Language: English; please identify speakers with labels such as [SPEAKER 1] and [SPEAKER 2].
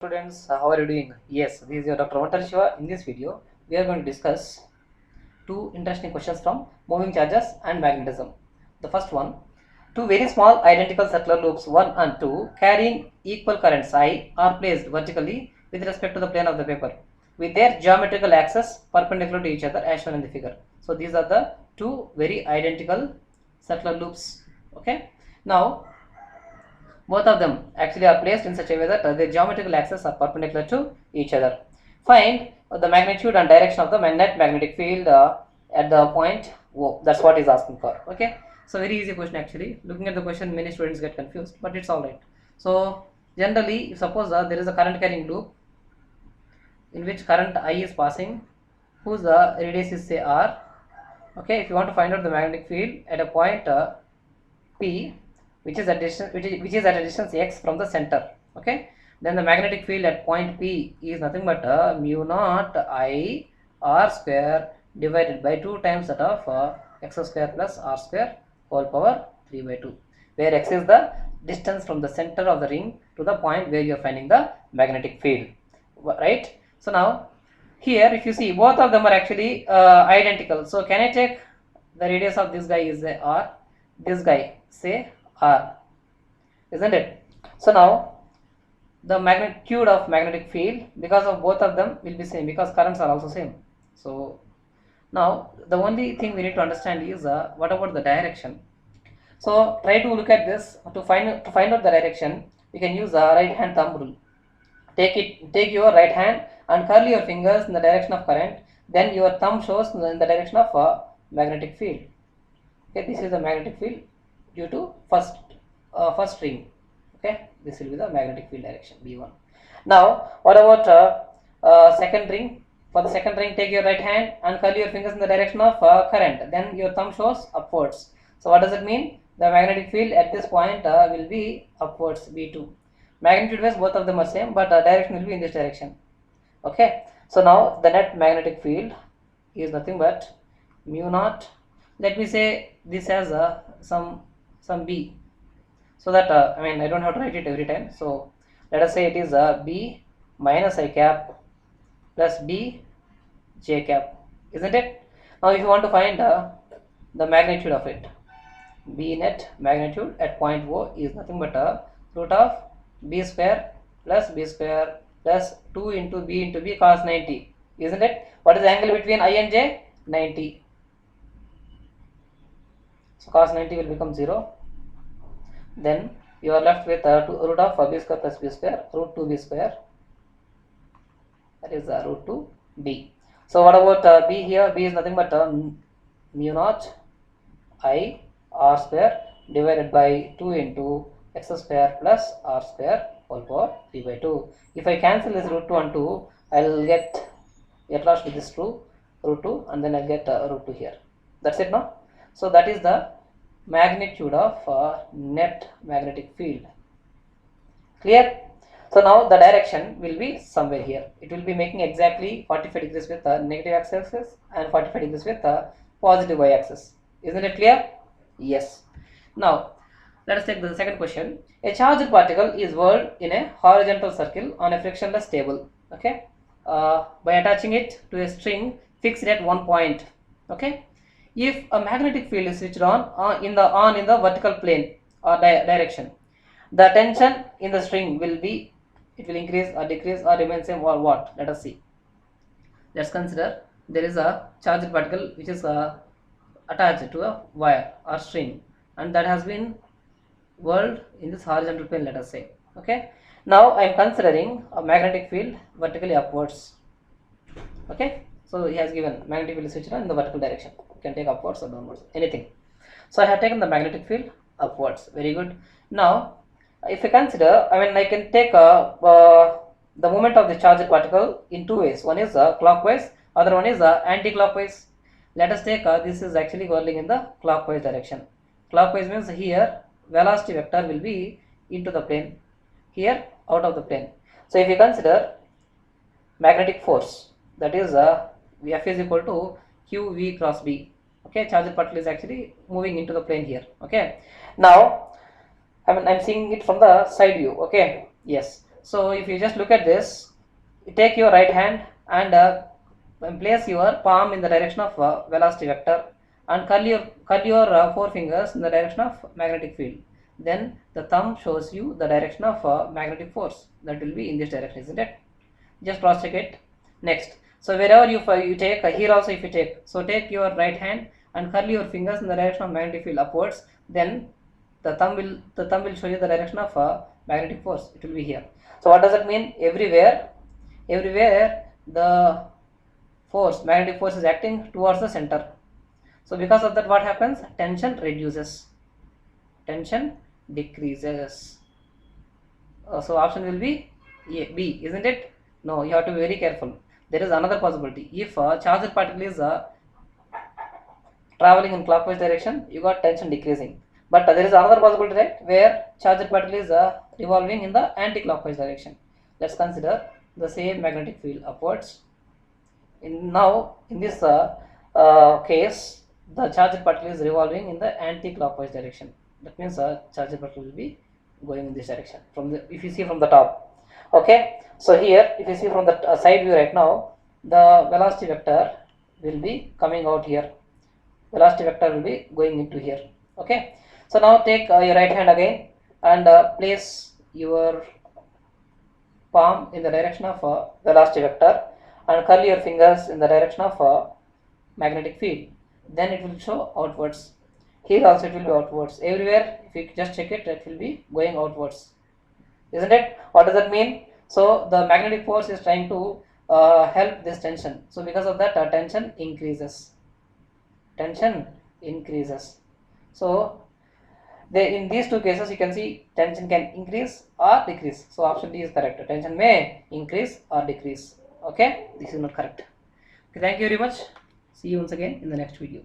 [SPEAKER 1] Students, how are you doing? Yes, this is your Dr. Vantar Shiva. In this video, we are going to discuss two interesting questions from moving charges and magnetism. The first one, two very small identical circular loops 1 and 2 carrying equal currents I are placed vertically with respect to the plane of the paper with their geometrical axes perpendicular to each other as shown in the figure. So these are the two very identical circular loops. Okay. Now both of them actually are placed in such a way that their geometrical axes are perpendicular to each other. Find the magnitude and direction of the net magnetic field at the point O. That's what is asking for. Okay. So very easy question actually. Looking at the question, many students get confused, but it's all right. So generally, suppose there is a current carrying loop in which current I is passing, whose radius is say R. Okay. If you want to find out the magnetic field at a point P, which is at a distance x from the center, okay, then the magnetic field at point P is nothing but mu naught I r square divided by 2 times that of x square plus r square whole power 3 by 2, where x is the distance from the center of the ring to the point where you are finding the magnetic field, right? So now here if you see, both of them are actually identical. So can I take the radius of this guy is r, this guy say r, isn't it? So now the magnitude of magnetic field because of both of them will be same because currents are also same. So now the only thing we need to understand is what about the direction. So try to look at this to find out the direction. You can use the right hand thumb rule. Take your right hand and curl your fingers in the direction of current, then your thumb shows in the direction of magnetic field. Okay, this is the magnetic field due to first ring. Okay, this will be the magnetic field direction B1. Now what about second ring? For the second ring, take your right hand and curl your fingers in the direction of current, then your thumb shows upwards. So what does it mean? The magnetic field at this point will be upwards, B2. Magnitude wise both of them are same, but direction will be in this direction. Okay, so now the net magnetic field is nothing but mu naught. Let me say this has some B, so that I don't have to write it every time. So let us say it is B minus I cap plus B j cap, isn't it? Now if you want to find the magnitude of it, B net magnitude at point O is nothing but root of B square plus 2 into B cos 90, isn't it? What is the angle between I and J? 90. So cos 90 will become 0. Then you are left with root of B square plus B square, root 2B square, that is root 2B. So what about B here? B is nothing but mu naught I r square divided by 2 into x square plus r square whole power 3 by 2. If I cancel this root 2 and 2, I will get lost with this root 2 and then I'll get root 2 here. That's it now. So that is the magnitude of net magnetic field. Clear? So now the direction will be somewhere here. It will be making exactly 45 degrees with the negative x-axis and 45 degrees with the positive y-axis. Isn't it clear? Yes. Now let us take the second question. A charged particle is whirled in a horizontal circle on a frictionless table. Okay, by attaching it to a string fixed at one point. Okay, if a magnetic field is switched on in the vertical plane or direction, the tension in the string will increase or decrease or remain same or what? Let us see. Let's consider there is a charged particle which is attached to a wire or string, and that has been whirled in this horizontal plane, let us say. Okay, now I am considering a magnetic field vertically upwards. Okay, so he has given magnetic field is switched on in the vertical direction. You can take upwards or downwards, anything. So I have taken the magnetic field upwards. Very good. Now if I consider, I can take the movement of the charged particle in two ways. One is clockwise, other one is anti-clockwise. Let us take this is actually whirling in the clockwise direction. Clockwise means here velocity vector will be into the plane, here out of the plane. So if you consider magnetic force, that is F is equal to QV cross B. Okay, charged particle is actually moving into the plane here. Okay, now I'm seeing it from the side view. Okay, yes. So if you just look at this, you take your right hand and place your palm in the direction of velocity vector and curl your four fingers in the direction of magnetic field. Then the thumb shows you the direction of magnetic force, that will be in this direction, isn't it? Just cross check it. Next, so wherever you take, here also if you take, so take your right hand and curl your fingers in the direction of magnetic field upwards, then the thumb will show you the direction of magnetic force, it will be here. So what does that mean? Everywhere the magnetic force is acting towards the center. So because of that, what happens? Tension reduces, tension decreases. So option will be B, isn't it? No, you have to be very careful. There is another possibility. If a charged particle is traveling in clockwise direction, you got tension decreasing. But there is another possibility, right, where charged particle is revolving in the anti-clockwise direction. Let's consider the same magnetic field upwards. In this case, the charged particle is revolving in the anti-clockwise direction. That means charged particle will be going in this direction. If you see from the top, okay. So here, if you see from the side view right now, the velocity vector will be coming out here. Velocity vector will be going into here. Okay. So now take your right hand again and place your palm in the direction of velocity vector and curl your fingers in the direction of magnetic field. Then it will show outwards. Here also it will be outwards. Everywhere, if you just check it, it will be going outwards, isn't it? What does that mean? So the magnetic force is trying to help this tension. So because of that, tension increases. Tension increases. So in these two cases, you can see tension can increase or decrease. So option D is correct. Tension may increase or decrease. Okay, this is not correct. Okay, thank you very much. See you once again in the next video.